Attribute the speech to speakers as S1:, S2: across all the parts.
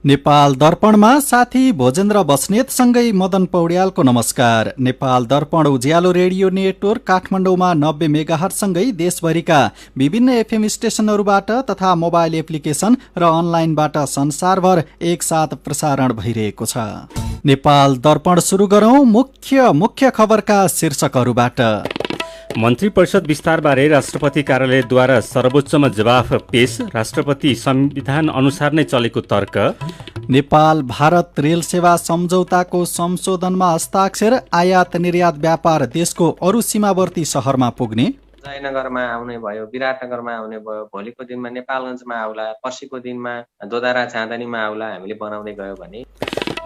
S1: नेपाल दर्पणमा साथी भोजेन्द्र बस्नेतसँगै मदन पौड्यालको नमस्कार। नेपाल दर्पण उज्यालो रेडियो नेटवर्क काठमाडौँमा 90 मेगाहर्जसँगै देशभरिका विभिन्न एफएम स्टेशनहरूबाट तथा मोबाइल एप्लिकेशन र अनलाइनबाट संसारभर एकसाथ प्रसारण भइरहेको छ। नेपाल दर्पण सुरु गरौं मुख्य खबरका शीर्षकहरूबाट।
S2: मन्त्री परिषद विस्तारबारे राष्ट्रपति कार्यालयद्वारा सर्वोच्चमा जवाफ पेश, राष्ट्रपति संविधान अनुसार नै चलेको तर्क।
S3: नेपाल भारत रेल सेवा सम्झौताको संशोधनमा हस्ताक्षर, आयात निर्यात व्यापार देशको अरू सीमावर्ती शहरमा पुग्ने।
S4: जयनगरमा आउने भयो, विराटनगरमा आउने भयो, भोलिको दिनमा नेपालगञ्जमा आउला, पर्सिको दिनमा दोधारा चाँदनीमा आउला हामीले बनाउँदै गयो भने।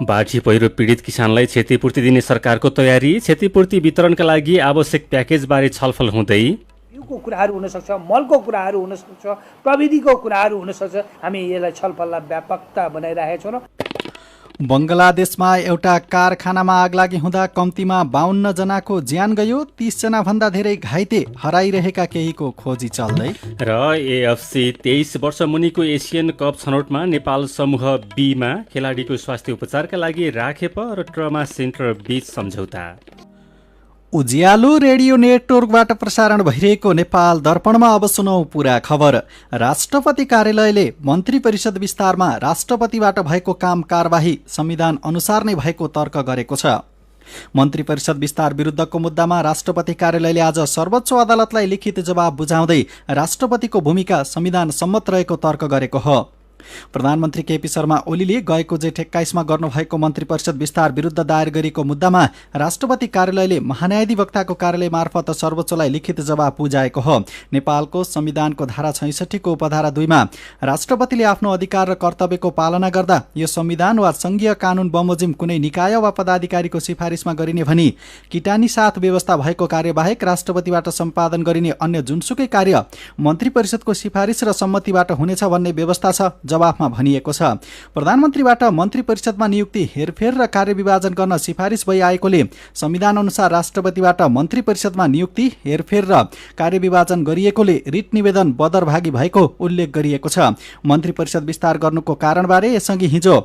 S2: बाढी पहिरो पीडित किसानलाई क्षतिपूर्ति दिने सरकारको तयारी, क्षतिपूर्ति वितरणका लागि आवश्यक प्याकेजबारे छलफल हुँदै।
S5: बिउको कुराहरू हुनसक्छ, मलको कुराहरू हुनसक्छ, प्रविधिको कुराहरू हुनसक्छ। हामी यसलाई छलफललाई व्यापकता बनाइरहेका छौँ।
S3: बङ्गलादेशमा एउटा कारखानामा आगलागी हुँदा कम्तीमा 52 जनाको ज्यान गयो, 30 जना भन्दा धेरै घाइते, हराइरहेका केहीको खोजी चल्दै।
S2: र एएफसी 23 वर्ष मुनिको एसियन कप छनौटमा नेपाल समूह बीमा, खेलाडीको स्वास्थ्य उपचारका लागि राखेप र ट्रमा सेन्टर बीच सम्झौता।
S3: उज्यालो रेडियो नेटवर्कबाट प्रसारण भइरहेको नेपाल दर्पणमा अब सुनौ पूरा खबर। राष्ट्रपति कार्यालयले मन्त्री परिषद विस्तारमा राष्ट्रपतिबाट भएको काम कारबाही संविधान अनुसार नै भएको तर्क गरेको छ। मन्त्री परिषद विस्तार विरुद्धको मुद्दामा राष्ट्रपति कार्यालयले आज सर्वोच्च अदालतलाई लिखित जवाब बुझाउँदै राष्ट्रपतिको भूमिका संविधान सम्मत रहेको तर्क गरेको हो। प्रधानमन्त्री केपी शर्मा ओलीले गएको जेठ 21 मा गर्नुभएको मन्त्री परिषद विस्तार विरुद्ध दायर गरेको मुद्दामा राष्ट्रपति कार्यालयले महान्यायाधिवक्ताको कार्यालय मार्फत सर्वोच्चलाई लिखित जवाब बुझाएको हो। नेपालको संविधानको धारा 66 को उपधारा 2 मा राष्ट्रपतिले आफ्नो अधिकार र कर्तव्यको पालना गर्दा यो संविधान वा संघीय कानून बमोजिम कुनै निकाय वा पदाधिकारीको सिफारिसमा गरिने भनी किटानी साथ व्यवस्था भएको कार्यबाहेक राष्ट्रपतिबाट सम्पादन गरिने अन्य जुनसुकै कार्य मन्त्री परिषदको सिफारिस र सम्मतिबाट हुनेछ भन्ने व्यवस्था छ। जवाफमा भनिएको छ, प्रधानमन्त्रीबाट मन्त्री परिषदमा नियुक्ति, हेरफेर र कार्यविभाजन गर्न सिफारिस भइआएकोले संविधान अनुसार राष्ट्रपतिबाट मन्त्री परिषदमा नियुक्ति, हेरफेर र कार्यविभाजन गरिएकोले रिट निवेदन बदरभागी भएको उल्लेख गरिएको छ। मन्त्री परिषद विस्तार गर्नुको कारणबारे यसअघि हिजो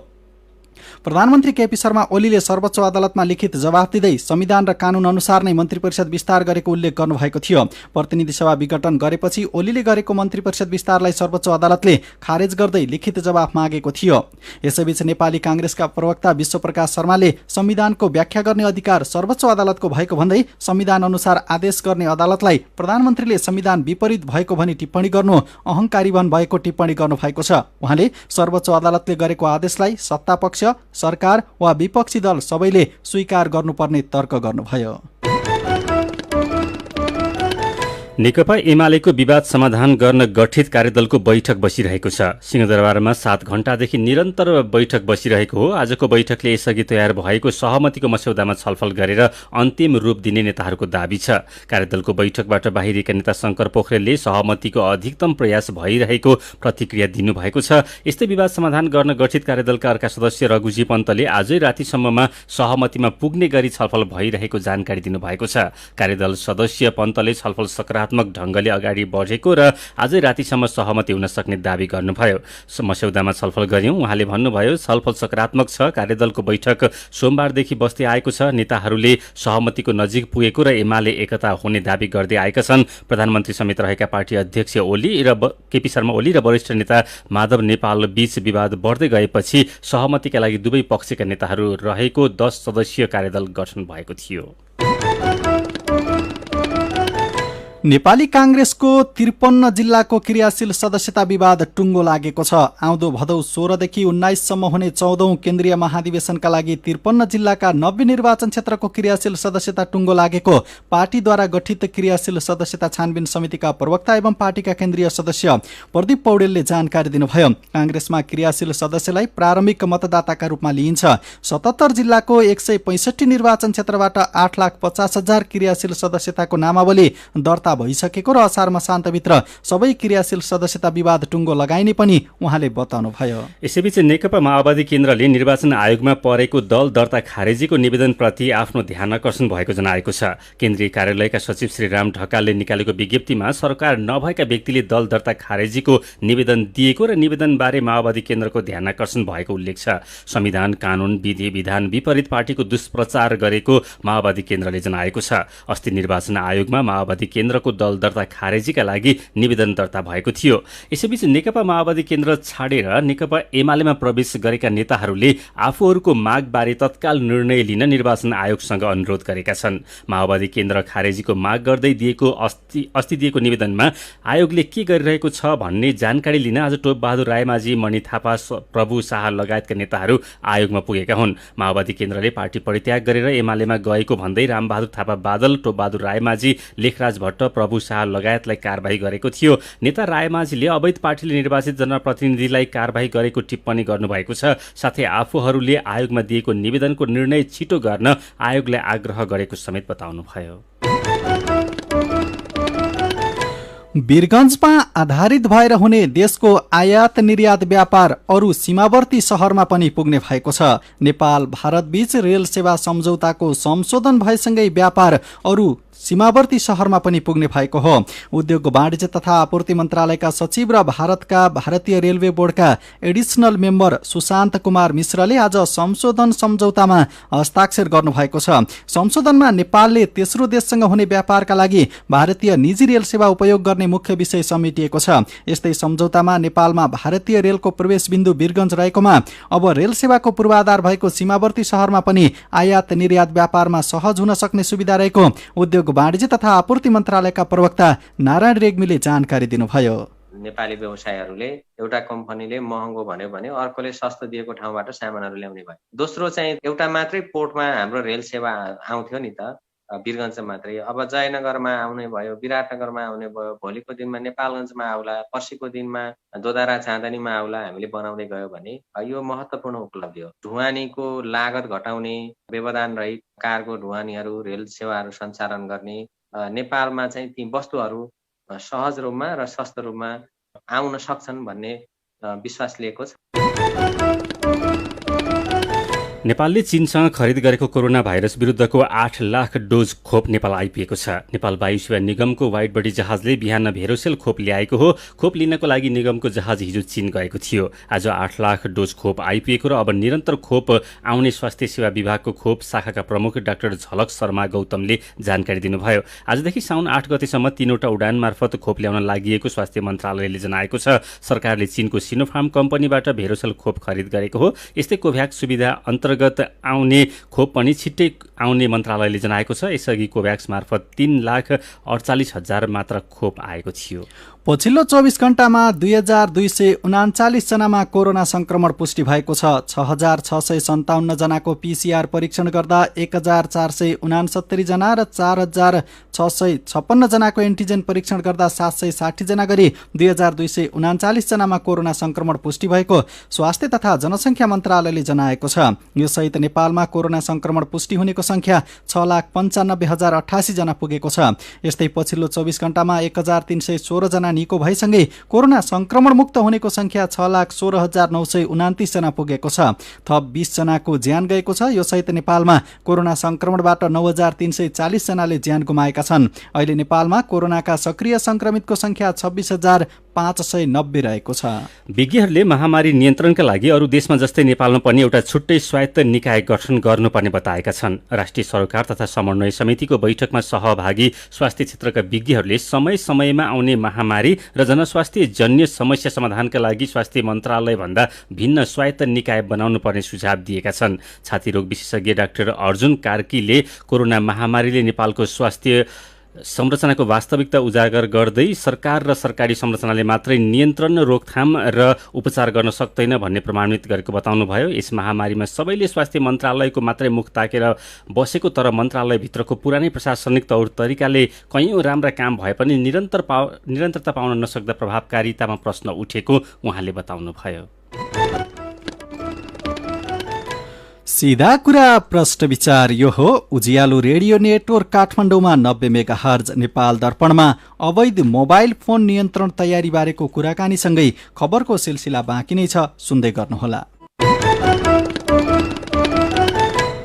S3: प्रधानमन्त्री केपी शर्मा ओलीले सर्वोच्च अदालतमा लिखित जवाफ दिँदै संविधान र कानून अनुसार नै मन्त्री परिषद विस्तार गरेको उल्लेख गर्नुभएको थियो। प्रतिनिधि सभा विघटन गरेपछि ओलीले गरेको मन्त्री परिषद विस्तारलाई सर्वोच्च अदालतले खारेज गर्दै लिखित जवाफ मागेको थियो। यसैबीच नेपाली कांग्रेसका प्रवक्ता विश्वप्रकाश शर्माले संविधानको व्याख्या गर्ने अधिकार सर्वोच्च अदालतको भएको भन्दै संविधान अनुसार आदेश गर्ने अदालतलाई प्रधानमन्त्रीले संविधान विपरीत भएको भनी टिप्पणी गर्नु अहंकारीवन भएको टिप्पणी गर्नुभएको छ। उहाँले सर्वोच्च अदालतले गरेको आदेशलाई सत्तापक्ष, सरकार वा विपक्षी दल सबैले स्वीकार गर्नुपर्ने तर्क गर्नुभयो।
S2: नेकपा एमालेको विवाद समाधान गर्न गठित कार्यदलको बैठक बसिरहेको छ। सिंहदरबारमा 7 घण्टादेखि निरन्तर बैठक बसिरहेको हो। आजको बैठकले यसअघि तयार भएको सहमतिको मस्यौदामा छलफल गरेर अन्तिम रूप दिने नेताहरूको दाबी छ। कार्यदलको बैठकबाट बाहिरिएका नेता शंकर पोखरेलले सहमतिको अधिकतम प्रयास भइरहेको प्रतिक्रिया दिनुभएको छ। यस्तै विवाद समाधान गर्न गठित कार्यदलका अर्का सदस्य रघुजी पन्तले आजै रातिसम्ममा सहमतिमा पुग्ने गरी छलफल भइरहेको जानकारी दिनुभएको छ। कार्यदल सदस्य पन्तले छलफल सकारात्मक ढंगले अगाडि बढेको र आजै रातिसम्म सहमति हुन सक्ने दावी गर्नुभयो। मस्यौदामा छलफल गर्यौं, उहाँले भन्नुभयो छलफल सकारात्मक छ। कार्यदलको बैठक सोमबारदेखि बस्दै आएको छ। नेताहरूले सहमतिको नजिक पुगेको र एमाले एकता हुने दावी गर्दै आएका छन्। प्रधानमन्त्री समेत रहेका पार्टी अध्यक्ष केपी शर्मा ओली र वरिष्ठ नेता माधव नेपाल बीच विवाद बढ्दै गएपछि सहमतिका लागि दुवै पक्षका नेताहरू रहेको 10 सदस्यीय कार्यदल गठन भएको थियो।
S3: नेपाली कांग्रेसको 53 जिल्लाको क्रियाशील सदस्यता विवाद टुङ्गो लागेको छ। आउँदो भदौ 16 देखि 19 सम्म हुने 14औं केन्द्रीय महाधिवेशनका लागि 53 जिल्लाका 90 निर्वाचन क्षेत्रको क्रियाशील सदस्यता टुङ्गो लागेको पार्टीद्वारा गठित क्रियाशील सदस्यता छानबिन समितिका प्रवक्ता एवं पार्टीका केन्द्रीय सदस्य प्रदीप पौडेलले जानकारी दिनुभयो। कांग्रेसमा क्रियाशील सदस्यलाई प्रारम्भिक मतदाताका रूपमा लिइन्छ। 77 जिल्लाको 165 निर्वाचन क्षेत्रबाट 8,50,000 क्रियाशील सदस्यताको नामावली दर्ता दर्ता भइसकेको र असार मसान्तभित्र सबै क्रियाशील सदस्यता विवाद टुङ्गो लगाइने पनि उहाँले बताउनुभयो।
S2: यसैबीच नेकपा माओवादी केन्द्रले निर्वाचन आयोगमा परेको दल दर्ता खारेजीको निवेदनप्रति आफ्नो ध्यान आकर्षण भएको जनाएको छ। केन्द्रीय कार्यालयका सचिव श्री राम ढकालले निकालेको विज्ञप्तिमा सरकार नभएका व्यक्तिले दल दर्ता खारेजीको निवेदन दिएको र निवेदनबारे माओवादी केन्द्रको ध्यान आकर्षण भएको उल्लेख छ। संविधान, कानून, विधि विधान विपरीत पार्टीको दुष्प्रचार गरेको माओवादी केन्द्रले जनाएको छ। अस्ति निर्वाचन आयोगमा माओवादी केन्द्रको दल दर्ता खारेजीका लागि निवेदन दर्ता भएको थियो। यसैबीच नेकपा माओवादी केन्द्र छाडेर नेकपा एमालेमा प्रवेश गरेका नेताहरूले आफूहरूको मागबारे तत्काल निर्णय लिन निर्वाचन आयोगसँग अनुरोध गरेका छन्। माओवादी केन्द्र खारेजीको माग गर्दै दिएको अस्ति दिएको निवेदनमा आयोगले के गरिरहेको छ भन्ने जानकारी लिन आज टोपबहादुर रायमाझी, मणि थापा, प्रभु शाह लगायतका नेताहरू आयोगमा पुगेका हुन्। माओवादी केन्द्रले पार्टी परित्याग गरेर एमालेमा गएको भन्दै रामबहादुर थापा बादल, टोपबहादुर रायमाझी, लेखराज भट्ट, प्रभु शाह लगायतलाई कारबाही गरेको थियो। नेता रायमाझीले अवैध पार्टीले निर्वाचित जनप्रतिनिधिलाई कारबाही गरेको टिप्पणी गर्नुभएको छ। साथै आफूहरूले आयोगमा दिएको निवेदनको निर्णय छिटो गर्न आयोगलाई आग्रह गरेको समेत बताउनुभयो।
S3: वीरगञ्जमा आधारित भएर हुने देशको आयात निर्यात व्यापार अरू सीमावर्ती शहरमा पनि पुग्ने भएको छ। नेपाल भारत बीच रेल सेवा सम्झौताको संशोधन भएसँगै व्यापार अरू सीमावर्ती शहरमा पनि पुग्ने भएको हो। उद्योग, वाणिज्य तथा आपूर्ति मन्त्रालयका सचिव र भारतीय रेलवे बोर्डका एडिसनल मेम्बर सुशान्त कुमार मिश्रले आज संशोधन सम्झौतामा हस्ताक्षर गर्नुभएको छ। संशोधनमा नेपालले तेस्रो देशसँग हुने व्यापारका लागि भारतीय निजी रेल सेवा उपयोग गर्ने मुख्य विषय समेटिएको छ। यस्तै सम्झौतामा नेपालमा भारतीय रेलको प्रवेश बिन्दु वीरगञ्ज रहेकोमा अब रेल सेवाको पूर्वाधार भएको सीमावर्ती शहरमा पनि आयात निर्यात व्यापारमा सहज हुन सक्ने सुविधा रहेको उद्योग, वाणिज्य तथा आपूर्ति मन्त्रालयका प्रवक्ता नारायण रेग्मीले जानकारी दिनुभयो।
S4: नेपाली व्यवसायहरूले एउटा कम्पनीले महँगो भन्यो भने अर्कोले सस्तो दिएको ठाउँबाट सामानहरू ल्याउने भयो। दोस्रो चाहिँ एउटा मात्रै पोर्टमा हाम्रो रेल सेवा आउँथ्यो नि त, वीरगञ्ज मात्रै। अब जयनगरमा आउने भयो, विराटनगरमा आउने भयो, भोलिको दिनमा नेपालगञ्जमा आउला, पर्सिको दिनमा दोधारा चाँदनीमा आउला हामीले बनाउँदै गयो भने यो महत्त्वपूर्ण उपलब्धि हो। ढुवानीको लागत घटाउने, व्यवधान रहित कार्गो ढुवानीहरू, रेल सेवाहरू सञ्चालन गर्ने, नेपालमा चाहिँ ती वस्तुहरू सहज रूपमा र सस्तो रूपमा आउन सक्छन् भन्ने विश्वास लिएको छ।
S2: नेपालले चीनसँग खरिद गरेको कोरोना भाइरस विरुद्धको 8 लाख डोज खोप नेपाल आइपुगेको छ। नेपाल वायु सेवा निगमको वाइड बडी जहाजले बिहान भेरोसेल खोप ल्याएको हो। खोप लिनको लागि निगमको जहाज हिजो चीन गएको थियो। आज 8 लाख डोज खोप आइपुगेको र अब निरन्तर खोप आउने स्वास्थ्य सेवा विभागको खोप शाखाका प्रमुख डाक्टर झलक शर्मा गौतमले जानकारी दिनुभयो। आजदेखि साउन 8 गतेसम्म 3वटा उडान मार्फत खोप ल्याउन लागि स्वास्थ्य मन्त्रालयले जनाएको छ। सरकारले चीनको सिनोफार्म कम्पनीबाट भेरोसेल खोप खरिद गरेको हो। यस्तै कोभ्याक्स सुविधा अन्तर्गत आउने खोप पनि छिट्टै आउने मन्त्रालयले जनाएको छ। यसअघि कोभ्याक्स मार्फत 3,48,000 मात्र खोप आएको थियो।
S3: पछिल्लो 24 घण्टामा 2239 जनामा कोरोना संक्रमण पुष्टि भएको छ। 6,657 जनाको पीसीआर परीक्षण गर्दा 1,469 जना र 4,656 जनाको एन्टिजेन परीक्षण गर्दा 760 जना गरी 2239 जनामा कोरोना संक्रमण पुष्टि भएको स्वास्थ्य तथा जनसङ्ख्या मन्त्रालयले जनाएको छ। यो सहित नेपालमा कोरोना संक्रमण पुष्टि हुनेको संख्या 6,95,088 जना पुगेको छ। यस्तै पछिल्लो 24 घण्टामा 1,316 जना निको भएसँगै कोरोना संक्रमण मुक्त हुनेको संख्या 6,16,929 जना पुगेको छ। थप 20 जनाको ज्यान गएको छ। यो सहित नेपालमा कोरोना संक्रमणबाट 9,340 जनाले ज्यान गुमाएका छन्। अहिले नेपालमा कोरोनाका सक्रिय संक्रमितको संख्या 26,590 रहेको छ।
S2: विज्ञहरूले महामारी नियन्त्रणका लागि अरू देशमा जस्तै नेपालमा पनि एउटा छुट्टै स्वायत्त निकाय गठन गर्नुपर्ने बताएका छन्। राष्ट्रिय सरकार तथा समन्वय समितिको बैठकमा सहभागी स्वास्थ्य क्षेत्रका विज्ञहरूले समय समयमा आउने महामारी र जनस्वास्थ्य जन्य समस्या समाधानका लागि स्वास्थ्य मन्त्रालय भन्दा भिन्न स्वायत्त निकाय बनाउनु पर्ने सुझाव दिएका छन्। छाती रोग विशेषज्ञ डाक्टर अर्जुन कार्कीले कोरोना महामारीले नेपालको स्वास्थ्य संरचनाको वास्तविकता उजागर गर्दै सरकार र सरकारी संरचनाले मात्रै नियन्त्रण, रोकथाम र उपचार गर्न सक्दैन भन्ने प्रमाणित गरेको बताउनुभयो। यस महामारीमा सबैले स्वास्थ्य मन्त्रालयको मात्रै मुख ताकेर बसेको तर मन्त्रालयभित्रको पुरानै प्रशासनिक तौर तरिकाले कैयौँ राम्रा काम भए पनि निरन्तरता पाउन नसक्दा प्रभावकारितामा प्रश्न उठेको उहाँले बताउनुभयो।
S1: सीधा कुरा प्रश्न विचार यो हो उज्यालो रेडियो नेटवर्क काठमाडौँमा 90 मेगाहर्ज, नेपाल दर्पणमा अवैध मोबाइल फोन नियन्त्रण तयारी बारेको कुराकानीसँगै खबरको सिलसिला बाँकी नै छ, सुन्दै गर्नुहोला।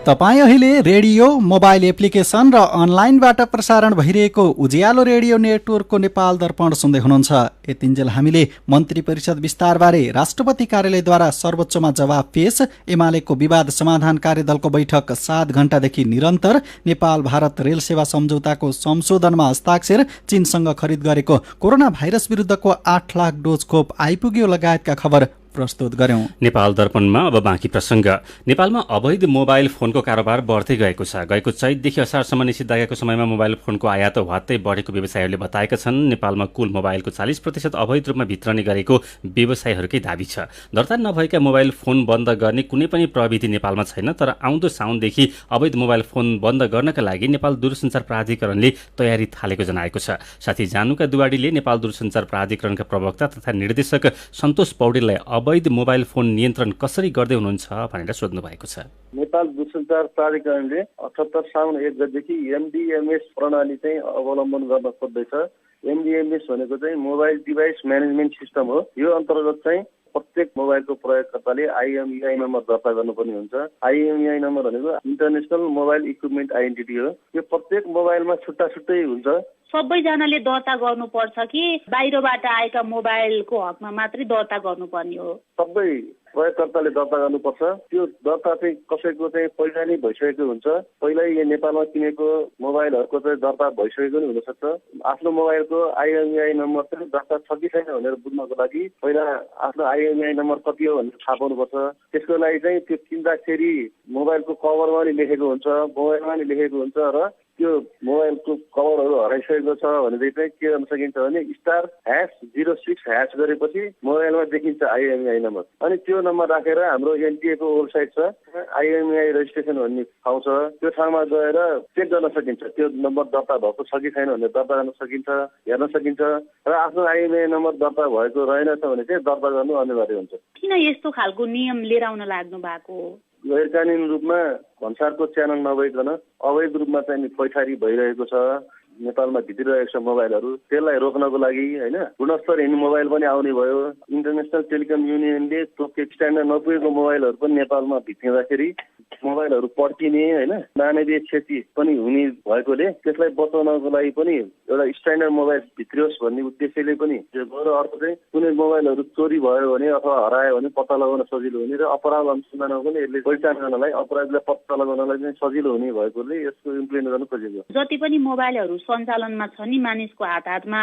S1: तपाईँ अहिले रेडियो, मोबाइल एप्लिकेसन र अनलाइनबाट प्रसारण भइरहेको उज्यालो रेडियो नेटवर्कको नेपाल दर्पण सुन्दै हुनुहुन्छ। यतिन्जेल हामीले मन्त्री परिषद विस्तारबारे राष्ट्रपति कार्यालयद्वारा सर्वोच्चमा जवाफ पेश, एमालेको विवाद समाधान कार्यदलको बैठक 7 घण्टादेखि निरन्तर, नेपाल भारत रेल सेवा सम्झौताको संशोधनमा हस्ताक्षर, चीनसँग खरिद गरेको कोरोना भाइरस विरुद्धको 8 लाख डोज खोप आइपुग्यो लगायतका खबर प्रस्तुत गर्यौं।
S2: नेपाल दर्पणमा अब बाँकी प्रसङ्ग। नेपालमा अवैध मोबाइल फोनको कारोबार बढ्दै गएको छ। गएको चैतदेखि असारसम्म निषेधाज्ञाको समयमा मोबाइल फोनको आयात वात्तै बढेको व्यवसायीहरूले बताएका छन्। नेपालमा कुल मोबाइलको 40% अवैध रूपमा वितरणी गरेको व्यवसायीहरूकै दाबी छ। दर्ता नभएका मोबाइल फोन बन्द गर्ने कुनै पनि प्रविधि नेपालमा छैन, तर आउँदो साउनदेखि अवैध मोबाइल फोन बन्द गर्नका लागि नेपाल दूरसञ्चार प्राधिकरणले तयारी थालेको जनाएको छ। साथी जानुका दुवाडीले नेपाल दूरसञ्चार प्राधिकरणका प्रवक्ता तथा निर्देशक सन्तोष पौडेललाई अवैध मोबाइल फोन नियन्त्रण कसरी गर्दै हुनुहुन्छ भनेर सोध्नु भएको छ।
S6: नेपाल दूरसञ्चार प्राधिकरणले 78 साउन 1 गतेदेखि एमडिएमएस प्रणाली चाहिँ अवलम्बन गर्न खोज्दैछ। एमडिएमएस भनेको चाहिँ मोबाइल डिभाइस म्यानेजमेन्ट सिस्टम हो। यो अन्तर्गत चाहिँ प्रत्येक मोबाइलको प्रयोगकर्ताले आइएमईआई नम्बर दर्ता गर्नुपर्ने हुन्छ। आइएमईआई नम्बर भनेको इन्टरनेसनल मोबाइल इक्विपमेन्ट आइडेन्टिटी हो। यो प्रत्येक मोबाइलमा छुट्टा छुट्टै हुन्छ।
S7: सबैजनाले दर्ता गर्नुपर्छ कि बाहिरबाट आएका मोबाइलको हकमा मात्रै दर्ता गर्नुपर्ने हो?
S6: सबै प्रयोगकर्ताले दर्ता गर्नुपर्छ। त्यो दर्ता चाहिँ कसैको चाहिँ पहिला नै भइसकेको हुन्छ। पहिल्यै यो नेपालमा किनेको मोबाइलहरूको चाहिँ दर्ता भइसकेको नै हुनसक्छ। आफ्नो मोबाइलको आइएमईआई नम्बर चाहिँ दर्ता छ कि छैन भनेर बुझ्नको लागि पहिला आफ्नो आइएमईआई नम्बर कति हो भनेर थाहा पाउनुपर्छ। त्यसको लागि चाहिँ त्यो किन्दाखेरि मोबाइलको कभरमा नि लेखेको हुन्छ, मोबाइलमा नि लेखेको हुन्छ र त्यो मोबाइलको कभरहरू हराइसकेको छ भनेदेखि चाहिँ के गर्न सकिन्छ भने *#06# गरेपछि मोबाइलमा देखिन्छ आइएमईआई नम्बर। अनि त्यो नम्बर राखेर हाम्रो एनटिएको वेबसाइट छ, आइएमईआई रेजिस्ट्रेसन भन्ने ठाउँ छ, त्यो ठाउँमा गएर चेक गर्न सकिन्छ त्यो नम्बर दर्ता भएको छ कि छैन भनेर दर्ता गर्न सकिन्छ, हेर्न सकिन्छ। र आफ्नो आइएमईआई नम्बर दर्ता भएको रहेनछ भने चाहिँ दर्ता गर्नु अनिवार्य हुन्छ।
S7: किन यस्तो खालको नियम लिएर आउन लाग्नु भएको?
S6: गैर कानुनी रूपमा भन्सारको च्यानल नभइकन अवैध रूपमा चाहिँ पैठारी भइरहेको छ। नेपालमा भित्रिरहेको छ मोबाइलहरू, त्यसलाई रोक्नको लागि होइन गुणस्तरहीन मोबाइल पनि आउने भयो। इन्टरनेसनल टेलिकम युनियनले तोकेको स्ट्यान्डर्ड नपुगेको मोबाइलहरू पनि नेपालमा भित्रिँदाखेरि मोबाइलहरू पड्किने होइन मानवीय क्षति पनि हुने भएकोले त्यसलाई बचाउनको लागि पनि एउटा स्ट्यान्डर्ड मोबाइल भित्रियोस् भन्ने उद्देश्यले पनि त्यो गएर अर्को चाहिँ कुनै मोबाइलहरू चोरी भयो भने अथवा हरायो भने पत्ता लगाउन सजिलो हुने र अपराध अनुसन्धानमा पनि यसले पहिचान गर्नलाई अपराधलाई पत्ता लगाउनलाई चाहिँ सजिलो हुने भएकोले यसको इम्प्लिमेन्ट गर्न खोजेको।
S7: जति पनि मोबाइलहरू सञ्चालनमा छ नि मानिसको हातमा,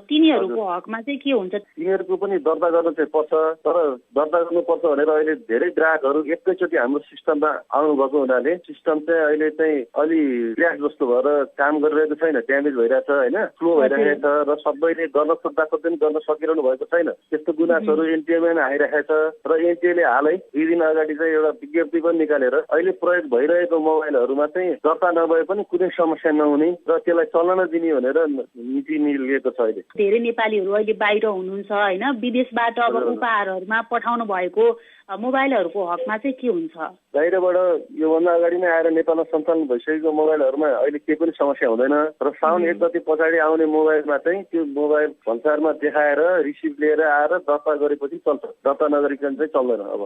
S7: तिनीहरूको हकमा चाहिँ के हुन्छ?
S6: तिनीहरूको पनि दर्ता गर्न चाहिँ पर्छ, तर दर्ता गर्नुपर्छ भनेर अहिले धेरै ग्राहकहरू एकैचोटि हाम्रो सिस्टममा आउनुभएको हुनाले सिस्टम चाहिँ अहिले चाहिँ अलि क्र्यास जस्तो भएर काम गरिरहेको छैन, ड्यामेज भइरहेछ होइन, स्लो भइरहेको छ र सबैले गर्न खोज्दा पनि गर्न सकिरहनु भएको छैन। त्यस्तो गुनासोहरू एनटिएमा आइरहेको छ र एनटिएले हालै 2 दिन अगाडि चाहिँ एउटा विज्ञप्ति पनि निकालेर अहिले प्रयोग भइरहेको मोबाइलहरूमा चाहिँ दर्ता नभए पनि कुनै समस्या नहुने र त्यसलाई चल्न दिने भनेर नीति लिएको छ।
S7: धेरै नेपालीहरू अहिले बाहिर हुनुहुन्छ होइन, विदेशबाट अब उपहारहरूमा पठाउनु भएको मोबाइलहरूको हकमा चाहिँ के हुन्छ?
S6: बाहिरबाट योभन्दा अगाडि नै आएर नेपालमा सञ्चालन भइसकेको मोबाइलहरूमा अहिले केही पनि समस्या हुँदैन र साउन 1 गते पछाडि आउने मोबाइलमा चाहिँ त्यो मोबाइल भन्सारमा देखाएर रिसिभ लिएर आएर दर्ता गरेपछि चल्छ, दर्ता नगरिकन चाहिँ चल्दैन। अब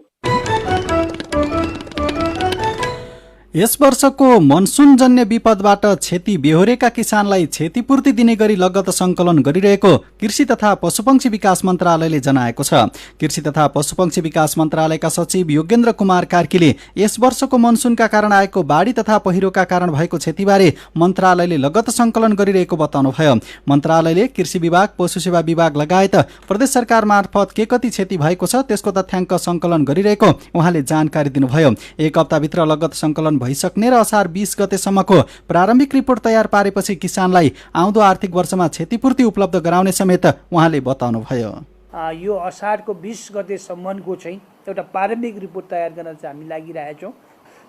S1: यस वर्षको मनसुनजन्य विपदबाट क्षति बेहोरेका किसानलाई क्षतिपूर्ति दिने गरी लगत संकलन गरिरहेको कृषि तथा पशुपक्षी विकास मन्त्रालयले जनाएको छ। कृषि तथा पशुपक्षी विकास मन्त्रालयका सचिव योगेन्द्र कुमार कार्कीले यस वर्षको मनसुनका कारण आएको बाढी तथा पहिरोका कारण भएको क्षतिबारे मन्त्रालयले लगत संकलन गरिरहेको बताउनुभयो। मन्त्रालयले कृषि विभाग, पशु सेवा विभाग लगायत प्रदेश सरकार मार्फत के कति क्षति भएको छ त्यसको तथ्याङ्क संकलन गरिरहेको उहाँले जानकारी दिनुभयो। 1 हप्ताभित्र लगत संकलन भइसक्ने र असार 20 गतेसम्मको प्रारम्भिक रिपोर्ट तयार पारेपछि किसानलाई आउँदो आर्थिक वर्षमा क्षतिपूर्ति उपलब्ध गराउने समेत उहाँले बताउनुभयो।
S5: यो असारको 20 गतेसम्मको चाहिँ एउटा प्रारम्भिक रिपोर्ट तयार गर्न चाहिँ हामी लागिरहेछौँ।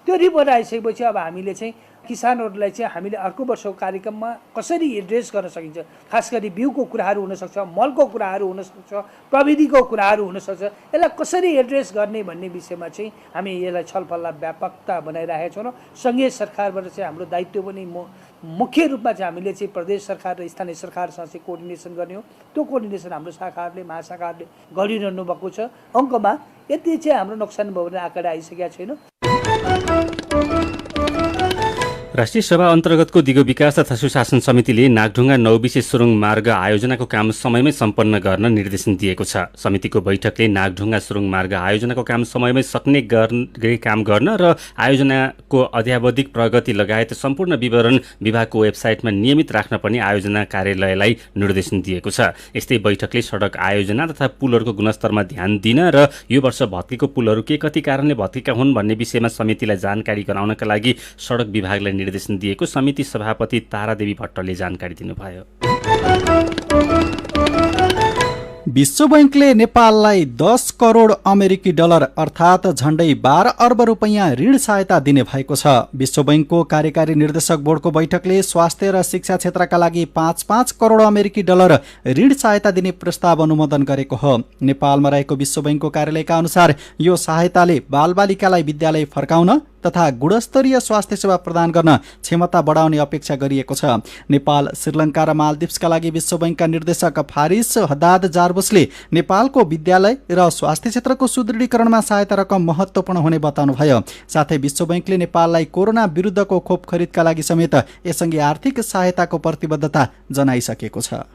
S5: त्यो रिपोर्ट आइसकेपछि अब हामीले चाहिँ किसानहरूलाई चाहिँ हामीले अर्को वर्षको कार्यक्रममा कसरी एड्रेस गर्न सकिन्छ, खास गरी बिउको कुराहरू हुनसक्छ, मलको कुराहरू हुनसक्छ, प्रविधिको कुराहरू हुनसक्छ, यसलाई कसरी एड्रेस गर्ने भन्ने विषयमा चाहिँ हामी यसलाई छलफललाई व्यापकता बनाइरहेका छौँ र सङ्घीय सरकारबाट चाहिँ हाम्रो दायित्व पनि मुख्य रूपमा चाहिँ हामीले चाहिँ प्रदेश सरकार र स्थानीय सरकारसँग चाहिँ कोअर्डिनेसन गर्ने हो। त्यो कोअर्डिनेसन हाम्रो शाखाहरूले महाशाखाहरूले गरिरहनु भएको छ। अङ्कमा यति चाहिँ हाम्रो नोक्सान भयो भने आँकडा आइसकेका छैन।
S2: राष्ट्रिय सभा अन्तर्गतको दिगो विकास तथा सुशासन समितिले नागढुङ्गा नौबिसे सुरुङ मार्ग आयोजनाको काम समयमै सम्पन्न गर्न निर्देशन दिएको छ। समितिको बैठकले नागढुङ्गा सुरुङ मार्ग आयोजनाको काम समयमै सक्ने काम गर्न र आयोजनाको अध्यावधिक प्रगति लगायत सम्पूर्ण विवरण विभागको वेबसाइटमा नियमित राख्न पनि आयोजना कार्यालयलाई निर्देशन दिएको छ। यस्तै बैठकले सडक आयोजना तथा पुलहरूको गुणस्तरमा ध्यान दिन र यो वर्ष भत्केको पुलहरू के कति कारणले भत्केका हुन् भन्ने विषयमा समितिलाई जानकारी गराउनका लागि सडक विभागलाई निर्देशन दिएको समिति सभापति तारादेवी भट्टले जानकारी दिनुभयो।
S1: विश्व बैंकले नेपाललाई 10 करोड अमेरिकी डलर अर्थात् झण्डै 12 अर्ब रुपैयाँ ऋण सहायता दिने भएको छ। विश्व बैंकको कार्यकारी निर्देशक बोर्डको बैठकले स्वास्थ्य र शिक्षा क्षेत्रका लागि 5-5 करोड अमेरिकी डलर ऋण सहायता दिने प्रस्ताव अनुमोदन गरेको हो। नेपालमा रहेको विश्व बैंकको कार्यालयका अनुसार यो सहायताले बालबालिकालाई विद्यालय फर्काउन तथा गुणस्तरीय स्वास्थ्य सेवा प्रदान गर्न क्षमता बढाउने अपेक्षा गरिएको छ। नेपाल, श्रीलङ्का र मालदिप्सका लागि विश्व बैंकका निर्देशक फारिस हदाद जार्बुसले नेपालको विद्यालय र स्वास्थ्य क्षेत्रको सुदृढीकरणमा सहायता रकम महत्त्वपूर्ण हुने बताउनुभयो। साथै विश्व बैंकले नेपाललाई कोरोना विरुद्धको खोप खरिदका लागि समेत यससँगै आर्थिक सहायताको प्रतिबद्धता जनाइसकेको छ।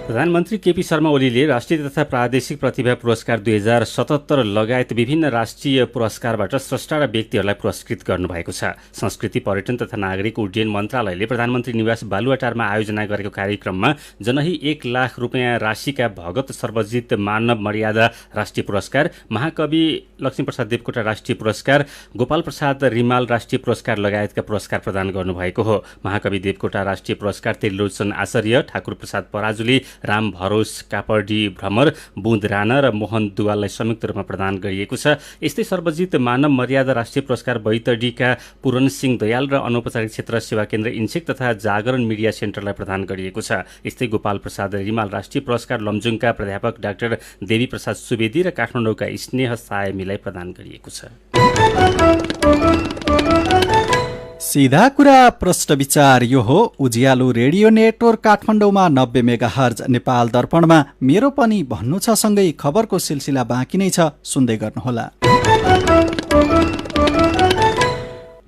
S2: प्रधानमन्त्री केपी शर्मा ओलीले राष्ट्रिय तथा प्रादेशिक प्रतिभा पुरस्कार 2077 लगायत विभिन्न राष्ट्रिय पुरस्कारबाट स्रष्टा र व्यक्तिहरूलाई पुरस्कृत गर्नुभएको छ। संस्कृति, पर्यटन तथा नागरिक उड्डयन मन्त्रालयले प्रधानमन्त्री निवास बालुवाटारमा आयोजना गरेको कार्यक्रममा जनही 1 लाख रुपियाँ राशिका भगत सर्वजित मानव मर्यादा राष्ट्रिय पुरस्कार, महाकवि लक्ष्मीप्रसाद देवकोटा राष्ट्रिय पुरस्कार, गोपाल प्रसाद रिमाल राष्ट्रिय पुरस्कार लगायतका पुरस्कार प्रदान गर्नुभएको हो। महाकवि देवकोटा राष्ट्रिय पुरस्कार त्रिलोचन आचार्य, ठाकुर प्रसाद पराजुली, राम भरोस कापर्डी भ्रमर, बुँद राणा र मोहन दुवाललाई संयुक्त रूपमा प्रदान गरिएको छ। यस्तै सर्वजित मानव मर्यादा राष्ट्रिय पुरस्कार बैतडीका पूरण सिंह दयाल र अनौपचारिक क्षेत्र सेवा केन्द्र इन्सेक तथा जागरण मिडिया सेन्टरलाई प्रदान गरिएको छ। यस्तै गोपाल प्रसाद रिमाल राष्ट्रिय पुरस्कार लमजुङका प्राध्यापक डाक्टर देवी प्रसाद सुवेदी र काठमाडौँका स्नेह सायमीलाई प्रदान गरिएको छ।
S1: सीधा कुरा प्रश्न विचार यो हो उज्यालो रेडियो नेटवर्क काठमाडौँमा 90 मेगाहर्ज, नेपाल दर्पणमा मेरो पनि भन्नु छ सँगै खबरको सिलसिला बाँकी नै छ, सुन्दै गर्नुहोला।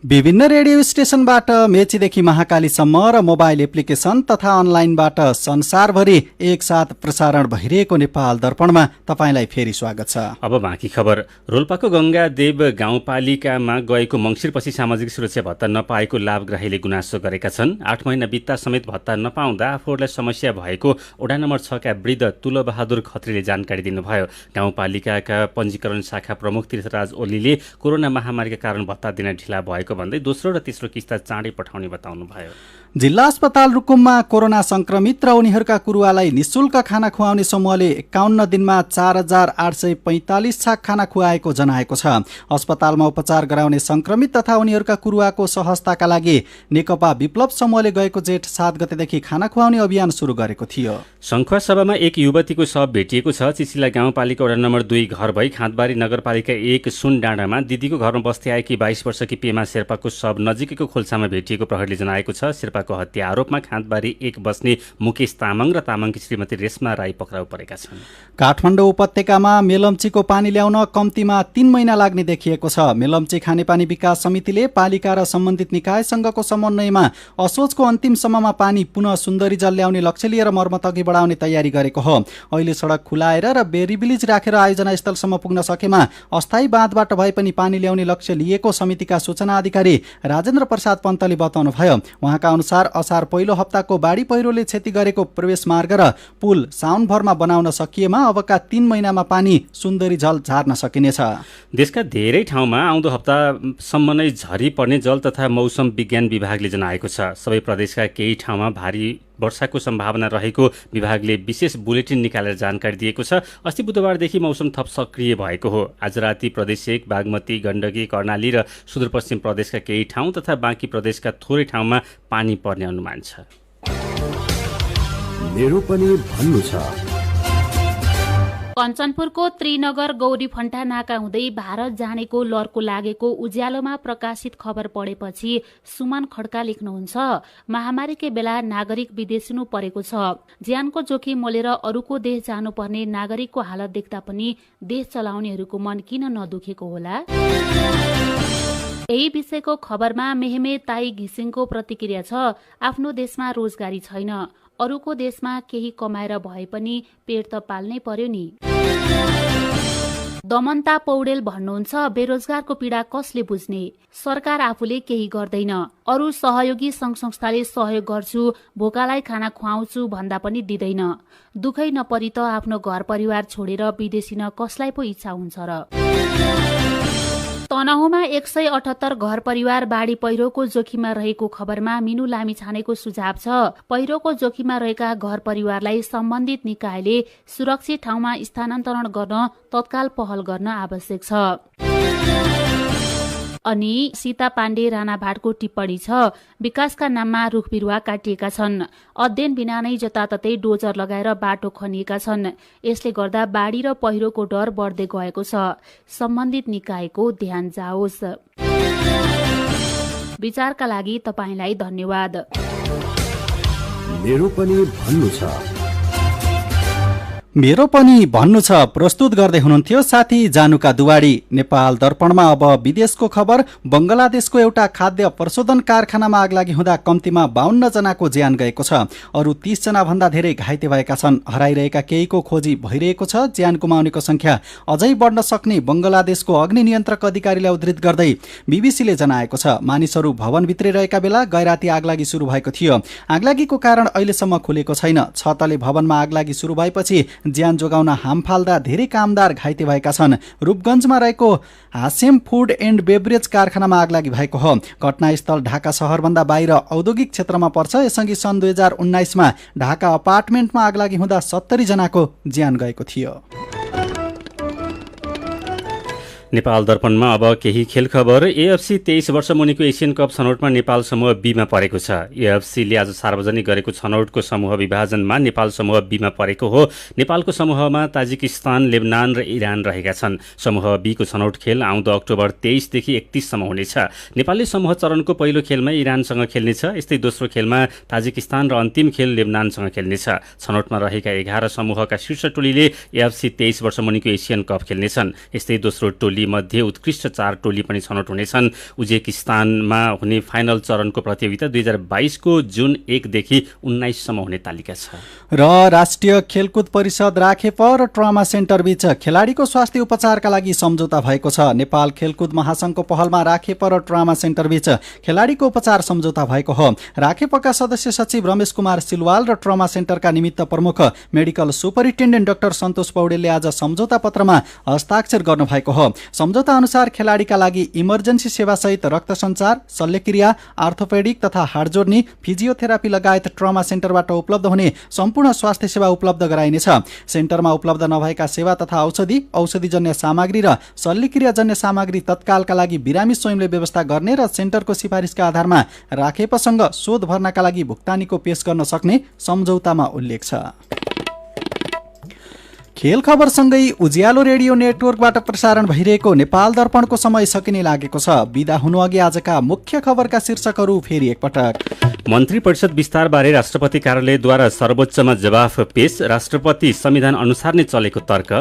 S1: विभिन्न रेडियो स्टेशनबाट मेचीदेखि महाकालीसम्म र मोबाइल एप्लिकेसन तथा अनलाइनबाट संसारभरि एकसाथ प्रसारण भइरहेको नेपाल दर्पणमा तपाईंलाई फेरि स्वागत छ।
S2: अब बाँकी खबर। रोल्पाको गंगादेव गाउँपालिकामा गएको मङ्सिरपछि सामाजिक सुरक्षा भत्ता नपाएको लाभग्राहीले गुनासो गरेका छन्। 8 महिना बित्दा समेत भत्ता नपाउँदा आफूहरूलाई समस्या भएको वडा नम्बर 6 का वृद्ध तुलबहादुर खत्रीले जानकारी दिनुभयो। गाउँपालिकाका पञ्जीकरण शाखा प्रमुख तीर्थराज ओलीले कोरोना महामारीका कारण भत्ता दिन ढिला भएको भन्दै दोस्रो र तेस्रो किस्ता चाँडै पठाउने बताउनुभयो।
S1: जिल्ला अस्पताल रुकुममा कोरोना संक्रमित र उनीहरूका कुरुवालाई निशुल्क खाना खुवाउने समूहले 51 दिनमा 4845 छाक खाना खुवाएको जनाएको छ। अस्पतालमा उपचार गराउने संक्रमित तथा उनीहरूका कुरुवाको सहजताका लागि नेकपा विप्लव समूहले गएको जेठ 7 गतेदेखि खाना खुवाउने अभियान सुरु गरेको थियो।
S2: शङ्खुवा सभामा एक युवतीको शव भेटिएको छ। चिचिला गाउँपालिका वडा नम्बर 2 घर भई खाँदबारी नगरपालिका 1 सुन डाँडामा दिदीको घरमा बस्दै आएकी 22 वर्षकी पेमा शेर्पाको शव नजिकैको खोल्सामा भेटिएको प्रहरीले जनाएको छ। शेर्पाको हत्या आरोपमा खाँदबारी 1 बस्ने मुकेश तामाङ र तामाङकी श्रीमती रेशमा राई पक्राउ परेका छन्।
S1: काठमाडौँ उपत्यकामा मेलम्चीको पानी ल्याउन कम्तीमा 3 महिना लाग्ने देखिएको छ। मेलम्ची खानेपानी विकास समितिले पालिका र सम्बन्धित निकायसँगको समन्वयमा असोजको अन्तिम सम्ममा पानी पुनः सुन्दरी जल ल्याउने लक्ष्य लिएर मर्मत अघि बढाउने तयारी गरेको हो। अहिले सडक खुलाएर र बेरी ब्रिज राखेर आयोजना स्थलसम्म पुग्न सकेमा अस्थायी बाँधबाट भए पनि पानी ल्याउने लक्ष्य लिएको समितिका सूचना अधिकारी राजेन्द्र प्रसाद पन्तले बताउनुभयो। उहाँका अनुसार असार पहिलो हप्ताको बाढी पहिरोले क्षति गरेको प्रवेश मार्ग र पुल साउनभरमा बनाउन सकिएमा अबका 3 महिनामा पानी सुन्दरी जल झार्न सकिनेछ।
S2: देशका धेरै ठाउँमा आउँदो हप्तासम्म नै झरी पर्ने जल तथा मौसम विज्ञान विभागले जनाएको छ। सबै प्रदेशका केही ठाउँमा भारी वर्षाको सम्भावना रहेको विभागले विशेष बुलेटिन निकालेर जानकारी दिएको छ। अस्ति बुधबारदेखि मौसम थप सक्रिय भएको हो। आज राति प्रदेश 1, बागमती, गण्डकी, कर्णाली र सुदूरपश्चिम प्रदेशका केही ठाउँ तथा बाँकी प्रदेशका थोरै ठाउँमा पानी पर्ने अनुमान छ।
S8: मेरो पनि भन्नु छ।
S9: कञ्चनपुरको त्रिनगर गौरीफन्टा नाका हुँदै भारत जानेको लर्को लागेको उज्यालोमा प्रकाशित खबर पढेपछि सुमन खड्का लेख्नुहुन्छ, महामारीकै बेला नागरिक विदेशिनु परेको छ। ज्यानको जोखिम मोलेर अरूको देश जानुपर्ने नागरिकको हालत देख्दा पनि देश चलाउनेहरूको मन किन नदुखेको होला? यही विषयको खबरमा मेहमे ताई घिसिङको प्रतिक्रिया छ, आफ्नो देशमा रोजगारी छैन, अरूको देशमा केही कमाएर भए पनि पेट त पाल्नै पर्यो नि। दमन्ता पौडेल भन्नुहुन्छ, बेरोजगारको पीडा कसले बुझ्ने? सरकार आफूले केही गर्दैन, अरू सहयोगी संघ संस्थाले सहयोग गर्छु, भोकालाई खाना खुवाउँछु भन्दा पनि दिँदैन। दुखै नपरी त आफ्नो घर परिवार छोडेर विदेशिन कसलाई पो इच्छा हुन्छ र? तनहुँमा 178 घर परिवार बाढी पहिरोको जोखिममा रहेको खबरमा मिनु लामिछानेको सुझाव छ, पहिरोको जोखिममा रहेका घर परिवारलाई सम्बन्धित निकायले सुरक्षित ठाउँमा स्थानान्तरण गर्न तत्काल पहल गर्न आवश्यक छ। अनि सीता पाण्डे राणाभाटको टिप्पणी छ, विकासका नाममा रुख बिरुवा काटिएका छन्, अध्ययन बिना नै जताततै डोजर लगाएर बाटो खनिएका छन्, यसले गर्दा बाढी र पहिरोको डर बढ्दै गएको छ, सम्बन्धित निकायको ध्यान जाओस्। विचारका लागि तपाईलाई धन्यवाद।
S8: मेरो पनि भन्नु छ।
S1: मेरो पनि भन्नु छ प्रस्तुत गर्दै हुनुहुन्थ्यो साथी जानुका दुवाडी। नेपाल दर्पणमा अब विदेशको खबर। बंगलादेशको एउटा खाद्य प्रशोधन कारखानामा आगलागी हुँदा कम्तीमा 52 जनाको ज्यान गएको छ, अरू 30 जना भन्दा धेरै घाइते भएका छन्। हराइरहेका केहीको खोजी भइरहेको छ। ज्यान गुमाउनेको संख्या अझै बढ्न सक्ने बंगलादेशको अग्नि नियन्त्रक अधिकारीलाई उद्धृत गर्दै बीबीसीले जनाएको छ। मानिसहरू भवनभित्रै रहेका बेला गैराती आगलागी सुरु भएको थियो। आगलागीको कारण अहिलेसम्म खुलेको छैन। छतले भवनमा आगलागी सुरु भएपछि ज्यान जोगाउन हाम फाल्दा धेरै कामदार घाइते भएका छन्। रूपगञ्जमा रहेको हासेम फुड एन्ड बेभरेज कारखानामा आगलागी भएको हो। घटनास्थल ढाका शहरभन्दा बाहिर औद्योगिक क्षेत्रमा पर्छ। यसअघि सन् 2019 मा ढाका अपार्टमेन्टमा आगलागी हुँदा 70 जनाको ज्यान गएको थियो।
S2: नेपाल दर्पणमा अब केही खेल खबर। एएफसी 23 वर्ष मुनिको एसियन कप छनौटमा नेपाल समूह बीमा परेको छ। एएफसीले आज सार्वजनिक गरेको छनौटको समूह विभाजनमा नेपाल समूह बीमा परेको हो। नेपालको समूहमा ताजिकिस्तान, लेबनान र इरान रहेका छन्। समूह बीको छनौट खेल आउँदो अक्टोबर 23 देखि 31 सम्म हुनेछ। नेपालले समूह चरणको पहिलो खेलमा इरानसँग खेल्नेछ। यस्तै दोस्रो खेलमा ताजिकिस्तान र अन्तिम खेल लेबनानसँग खेल्नेछ। छनौटमा रहेका 11 समूहका शीर्ष टोलीले एएफसी 23 वर्ष मुनिको एसियन कप खेल्नेछन्। यस्तै दोस्रो टोली मध्ये उत्कृष्ट 4 टोली पनि छनौट हुनेछन्। उज्बेकिस्तानमा हुने फाइनल चरणको प्रतियोगिता 2022 को जुन 1 देखि 19 सम्म हुने तालिका छ।
S1: र राष्ट्रिय खेलकुद परिषद राखेप र ट्रमा सेन्टर बीच खेलाडीको स्वास्थ्य उपचारका लागि सम्झौता भएको छ। नेपाल खेलकुद महासंघको पहलमा राखेप र ट्रमा सेन्टर बीच खेलाडीको उपचार सम्झौता भएको हो। राखेपका सदस्य सचिव रमेश कुमार सिलवाल र ट्रमा सेन्टरका निमित्त प्रमुख मेडिकल सुपरिन्टेन्डेन्ट डाक्टर सन्तोष पौडेलले आज सम्झौता पत्रमा हस्ताक्षर गर्नुभएको हो। सम्झौता अनुसार खेलाडीका लागि इमर्जेन्सी सेवासहित रक्त सञ्चार, शल्यक्रिया, आर्थोपेडिक तथा हाड जोड्ने, फिजियोथेरापी लगायत ट्रमा सेन्टरबाट उपलब्ध हुने सम्पूर्ण स्वास्थ्य सेवा उपलब्ध गराइनेछ। सेन्टरमा उपलब्ध नभएका सेवा तथा औषधिजन्य सामग्री र शल्यक्रियाजन्य सामग्री तत्कालका लागि बिरामी स्वयंले व्यवस्था गर्ने र सेन्टरको सिफारिसका आधारमा राखेपसँग शोध भर्नाका लागि भुक्तानीको पेश गर्न सक्ने सम्झौतामा उल्लेख छ। खेल खबरसँगै उज्यालो रेडियो नेटवर्कबाट प्रसारण भइरहेको नेपाल दर्पणको समय सकिने लागेको छ। बिदा हुनुअघि आजका मुख्य खबरका शीर्षकहरू फेरि एकपटक।
S2: मन्त्री परिषद विस्तारबारे राष्ट्रपति कार्यालयद्वारा सर्वोच्चमा जवाफ पेश। राष्ट्रपति संविधान अनुसार नै चलेको तर्क।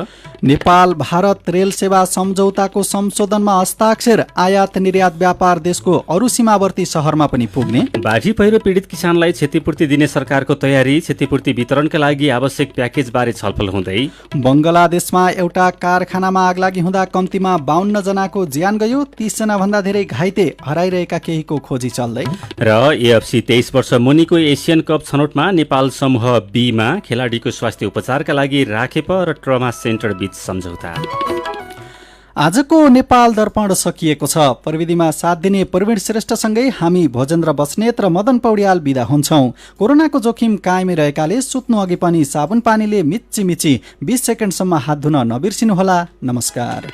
S1: नेपाल भारत रेल सेवा सम्झौताको संशोधनमा हस्ताक्षर। आयात निर्यात व्यापार देशको अरू सीमावर्ती शहरमा पनि पुग्ने।
S2: बाढी पहिरो पीडित किसानलाई क्षतिपूर्ति दिने सरकारको तयारी। क्षतिपूर्ति वितरणका लागि आवश्यक प्याकेजबारे छलफल हुँदै।
S1: बंगलादेशमा एउटा कारखानामा आगलागी हुँदा कम्तीमा 52 जनाको ज्यान गयो, 30 जना भन्दा धेरै घाइते। हराइरहेका केहीको खोजी चल्दै।
S2: र एएफसी 23 वर्ष मुनिको एसियन कप छनौटमा नेपाल समूह बीमा खेलाडीको स्वास्थ्य उपचारका लागि राखेप र ट्रमा सेन्टर बीच सम्झौता।
S3: आजको नेपाल दर्पण सकिएको छ। प्रविधिमा साथ दिने प्रवीण श्रेष्ठसँगै हामी भोजेन्द्र बस्नेत र मदन पौड्याल बिदा हुन्छौं। कोरोनाको जोखिम कायमै रहेकाले सुत्नु अघि पनि साबुन पानीले मिच्ची 20 सेकेन्डसम्म हात धुन नबिर्सिनुहोला। नमस्कार।